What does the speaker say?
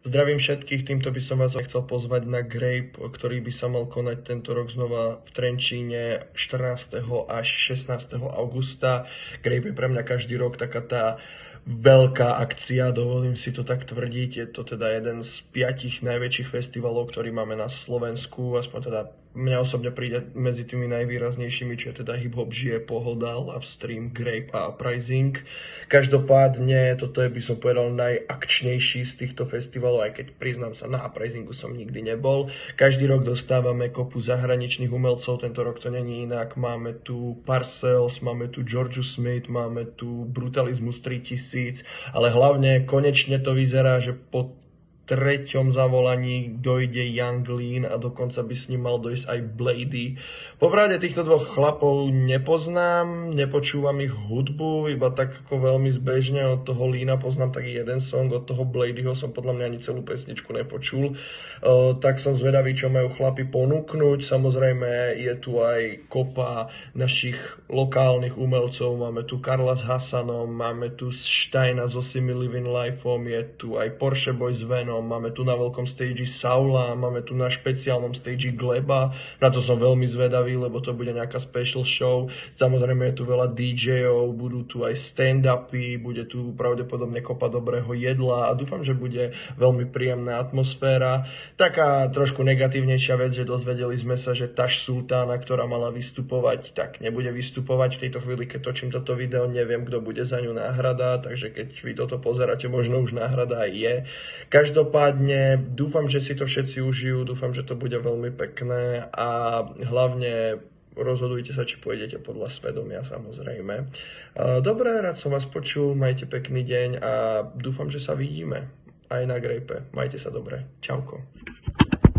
Zdravím všetkých, týmto by som vás chcel pozvať na Grape, ktorý by sa mal konať tento rok znova v Trenčíne 14. až 16. augusta. Grape je pre mňa každý rok taká tá veľká akcia, dovolím si to tak tvrdiť. Je to teda jeden z 5 najväčších festivalov, ktorý máme na Slovensku, aspoň teda mňa osobne príde medzi tými najvýraznejšími, čo je teda Hip Hop žije, Pohoda, Love Stream, Grape a Uprising. Každopádne toto je, by som povedal, najakčnejší z týchto festivalov, aj keď priznám sa, na Uprisingu som nikdy nebol. Každý rok dostávame kopu zahraničných umelcov, tento rok to není inak. Máme tu Parcells, máme tu Georgiu Smith, máme tu Brutalizmus 3000, ale hlavne konečne to vyzerá, že po treťom zavolaní dojde Young Lean a dokonca by s ním mal dojsť aj Blady. Popravde týchto dvoch chlapov nepoznám, nepočúvam ich hudbu, iba tak ako veľmi zbežne. Od toho Leana poznám taký jeden song, od toho Bladyho som podľa mňa ani celú pesničku nepočul. Tak som zvedavý, čo majú chlapi ponúknuť. Samozrejme je tu aj kopa našich lokálnych umelcov. Máme tu Karla s Hasanom, máme tu Steina so Simi Living Lifeom, je tu aj Porsche Boy s Venom, máme tu na veľkom stage Saula, máme tu na špeciálnom stage Gleba. Na to som veľmi zvedavý, lebo to bude nejaká special show. Samozrejme je tu veľa DJov, budú tu aj stand-upy, bude tu pravdepodobne kopa dobrého jedla a dúfam, že bude veľmi príjemná atmosféra. Taká trošku negatívnejšia vec, že dozvedeli sme sa, že Tash Sultana, ktorá mala vystupovať, tak nebude vystupovať. V tejto chvíli, keď točím toto video, neviem, kto bude za ňu náhrada, takže keď vy toto pozeráte, možno už náhrada aj je. Každopádne dúfam, že si to všetci užijú, dúfam, že to bude veľmi pekné a hlavne rozhodujte sa, či pôjdete podľa svedomia, samozrejme. Dobre, rád som vás počul, majte pekný deň a dúfam, že sa vidíme aj na Grape. Majte sa dobre. Čauko.